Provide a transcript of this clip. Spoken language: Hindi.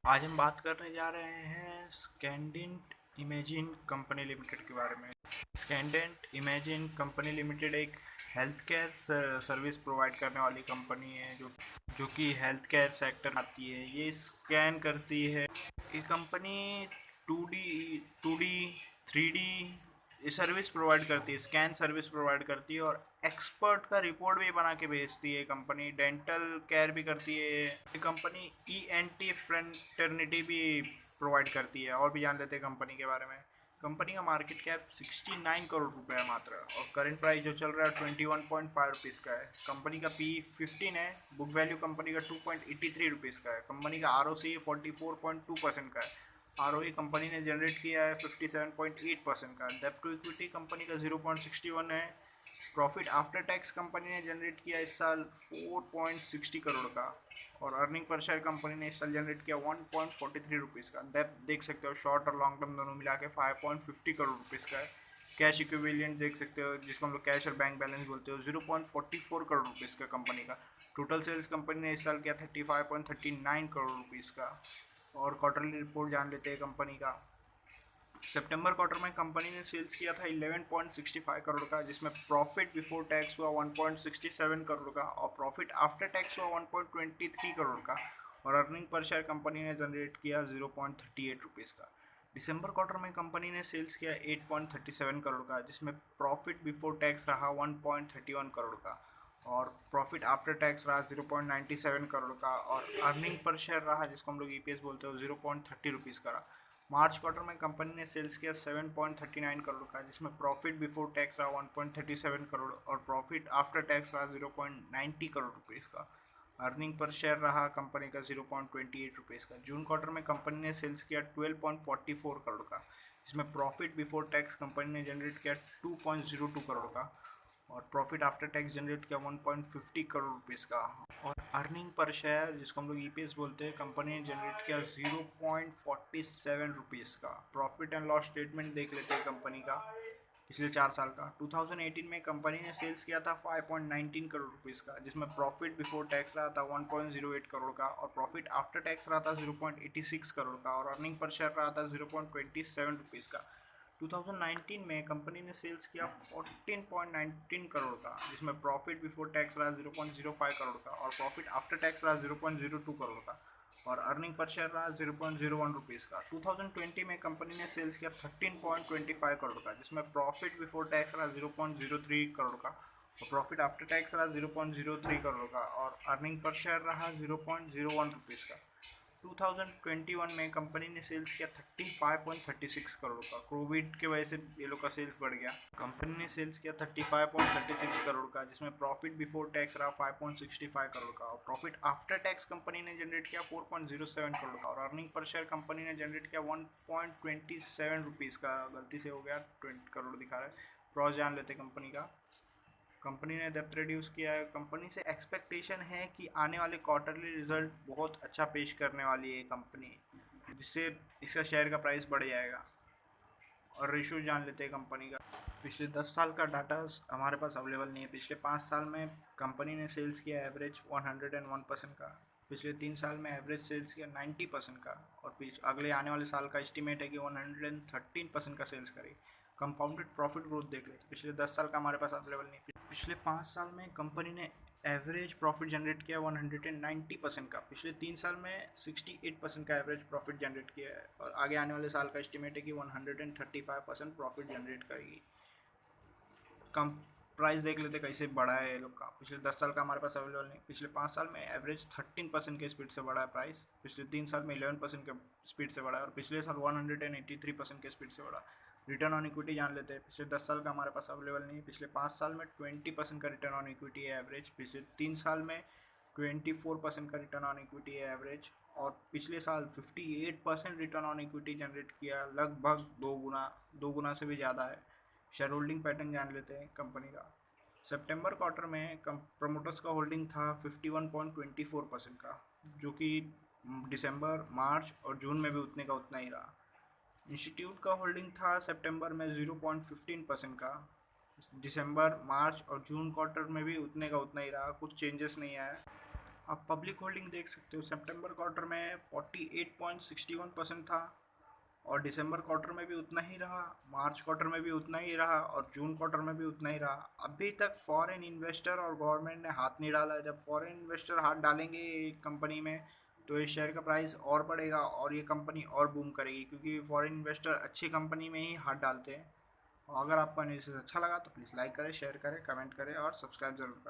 आज हम बात करने जा रहे हैं स्कैंडेंट इमेजिन कंपनी लिमिटेड के बारे में। स्कैंडेंट इमेजिन कंपनी लिमिटेड एक हेल्थ केयर सर्विस प्रोवाइड करने वाली कंपनी है जो कि हेल्थ केयर सेक्टर आती है। ये स्कैन करती है। ये कंपनी 2D 3D ये सर्विस प्रोवाइड करती है, स्कैन सर्विस प्रोवाइड करती है और एक्सपर्ट का रिपोर्ट भी बना के भेजती है। कंपनी डेंटल केयर भी करती है। ये कंपनी ENT फ्रेटर्निटी भी प्रोवाइड करती है। और भी जान लेते हैं कंपनी के बारे में। कंपनी का मार्केट कैप 69 करोड़ रुपए है मात्र, और करंट प्राइस जो चल रहा है 21.5 रुपीज़ का है। कंपनी का PE 15 है। बुक वैल्यू कंपनी का 2.83 रुपीज़ का है। कंपनी का ROCE 44.2% का है। ROE कंपनी ने जनरेट किया है 57.8% का। डेब्ट टू इक्विटी कंपनी का 0.61 है। प्रॉफिट आफ्टर टैक्स कंपनी ने जनरेट किया इस साल 4.60 करोड़ का, और अर्निंग पर शेयर कंपनी ने इस साल जनरेट किया 1.43 रुपीज़ का। डेब्ट देख सकते हो शॉर्ट और लॉन्ग टर्म दोनों मिला के 5.50 करोड़ रुपीज़ का है। कैश इक्विवेलेंट देख सकते हो, जिसको हम लोग कैश और बैंक बैलेंस बोलते हो, 0.44 करोड़ रुपीज़ का कंपनी का। टोटल सेल्स कंपनी ने इस साल किया 35.39 करोड़ रुपीज़ का। और क्वार्टरली रिपोर्ट जान लेते हैं कंपनी का। सितंबर क्वार्टर में कंपनी ने सेल्स किया था 11.65 करोड़ का, जिसमें प्रॉफिट बिफोर टैक्स हुआ 1.67 करोड़ का, और प्रॉफिट आफ्टर टैक्स हुआ 1.23 करोड़ का, और अर्निंग पर शेयर कंपनी ने जनरेट किया 0.38 रुपीज़ का। दिसंबर क्वार्टर में कंपनी ने सेल्स किया 8.37 करोड़ का, जिसमें प्रॉफिट बिफोर टैक्स रहा 1.31 करोड़ का, और प्रॉफिट आफ्टर टैक्स रहा 0.97 करोड़ का, और अर्निंग पर शेयर रहा, जिसको हम लोग EPS बोलते हो, 0.30 रुपीज़ का रहा। मार्च क्वार्टर में कंपनी ने सेल्स किया 7.39 करोड़ का, जिसमें प्रॉफिट बिफोर टैक्स रहा 1.37 करोड़, और प्रॉफिट आफ्टर टैक्स रहा 0.90 करोड़ रुपीज़ का। अर्निंग पर शेयर रहा कंपनी का 0.28 रुपीज़ का। जून क्वार्टर में कंपनी ने सेल्स किया 12.44 करोड़ का, जिसमें प्रॉफिट बिफोर टैक्स कंपनी ने जनरेट किया 2.02 करोड़ का, और प्रॉफिट आफ्टर टैक्स जनरेट किया 1.50 करोड़ रुपीज़ का। और अर्निंग पर शेयर, जिसको हम लोग EPS बोलते हैं, कंपनी ने जनरेट किया 0.47 रुपीज़ का। प्रॉफिट एंड लॉस स्टेटमेंट देख लेते हैं कंपनी का पिछले 4 साल का। 2018 में कंपनी ने सेल्स किया था 5.19 करोड़ रुपीज़ का, जिसमें प्रॉफिट बिफोर टैक्स रहा था 1.08 करोड़ का, और प्रॉफिट आफ्टर टैक्स रहा था 0.86 करोड़ का, और अर्निंग पर शेयर रहा था 0.27 रुपीज़ का। 2019 में कंपनी ने सेल्स किया 14.19 करोड़ का, जिसमें प्रॉफिट बिफोर टैक्स रहा 0.05 करोड़ का, और प्रॉफिट आफ्टर टैक्स रहा 0.02 करोड़ का, और अर्निंग पर शेयर रहा 0.01 रुपीज़ का। 2020 में कंपनी ने सेल्स किया 13.25 करोड़ का, जिसमें प्रॉफिट बिफोर टैक्स रहा 0.03 करोड़ का, और प्रॉफिट आफ्टर टैक्स रहा 0.03 करोड़ का, और अर्निंग पर शेयर रहा 0.01 रुपीज़ का। 2021 में कंपनी ने सेल्स किया 35.36 करोड़ का। कोविड की वजह से ये लोग का सेल्स बढ़ गया। कंपनी ने सेल्स किया 35.36 करोड़ का, जिसमें प्रॉफिट बिफोर टैक्स रहा 5.65 करोड़ का, और प्रॉफिट आफ्टर टैक्स कंपनी ने जनरेट किया 4.07 करोड़ का, और अर्निंग पर शेयर कंपनी ने जनरेट किया 1.27 रुपीज़ का। गलती से हो गया, 20 करोड़ दिखा रहा है। प्रॉस जान लेते कंपनी का। कंपनी ने डेब्ट रिड्यूस किया है। कंपनी से एक्सपेक्टेशन है कि आने वाले क्वार्टरली रिजल्ट बहुत अच्छा पेश करने वाली है कंपनी, जिससे इसका शेयर का प्राइस बढ़ जाएगा। और रेशो जान लेते हैं कंपनी का। पिछले 10 साल का डाटा हमारे पास अवेलेबल नहीं है। पिछले 5 साल में कंपनी ने सेल्स किया एवरेज 101% का। पिछले 3 साल में एवरेज सेल्स किया 90% का, और अगले आने वाले साल का एस्टिमेट है कि 113% का सेल्स करेगी। कंपाउंडेड प्रॉफिट ग्रोथ देख लेते, पिछले 10 साल का हमारे पास अवेलेबल नहीं। पिछले 5 साल में कंपनी ने एवरेज प्रॉफिट जनरेट किया 190% का। पिछले 3 साल में 68% का एवरेज प्रॉफिट जनरेट किया है, और आगे आने वाले साल का एस्टिमेट है कि 135% प्रॉफिट जनरेट करेगी। कम प्राइस देख लेते कैसे बढ़ा है ये लोग का। पिछले 10 साल का हमारे पास अवेलेबल नहीं। पिछले 5 साल में एवरेज 13% के स्पीड से बढ़ा है प्राइस। पिछले 3 साल में 11% के स्पीड से बढ़ा है, और पिछले साल 183% के स्पीड से बढ़ा। रिटर्न ऑन इक्विटी जान लेते हैं। पिछले 10 साल का हमारे पास अवेलेबल नहीं है। पिछले 5 साल में 20% का रिटर्न ऑन इक्विटी है एवरेज। पिछले 3 साल में 24% का रिटर्न ऑन इक्विटी है एवरेज, और पिछले साल 58% रिटर्न ऑन इक्विटी जनरेट किया। लगभग दो गुना से भी ज़्यादा है। शेयर होल्डिंग पैटर्न जान लेते हैं कंपनी का। सितंबर क्वार्टर में प्रमोटर्स का होल्डिंग था 51.24% का, जो कि दिसंबर, मार्च और जून में भी उतने का उतना ही रहा। इंस्टीट्यूट का होल्डिंग था सितंबर में 0.15% का। दिसंबर, मार्च और जून क्वार्टर में भी उतने का उतना ही रहा, कुछ चेंजेस नहीं आया। आप पब्लिक होल्डिंग देख सकते हो, सितंबर क्वार्टर में 48.61% था और दिसंबर क्वार्टर में भी उतना ही रहा, मार्च क्वार्टर में भी उतना ही रहा और जून क्वार्टर में भी उतना ही रहा। अभी तक फॉरेन इन्वेस्टर और गवर्नमेंट ने हाथ नहीं डाला है। जब फॉरेन इन्वेस्टर हाथ डालेंगे कंपनी में तो इस शेयर का प्राइस और बढ़ेगा और ये कंपनी और बूम करेगी, क्योंकि फॉरेन इन्वेस्टर अच्छी कंपनी में ही हाथ डालते हैं। और अगर आपको एनालिसिस अच्छा लगा तो प्लीज़ लाइक करें, शेयर करें, कमेंट करें और सब्सक्राइब ज़रूर करना।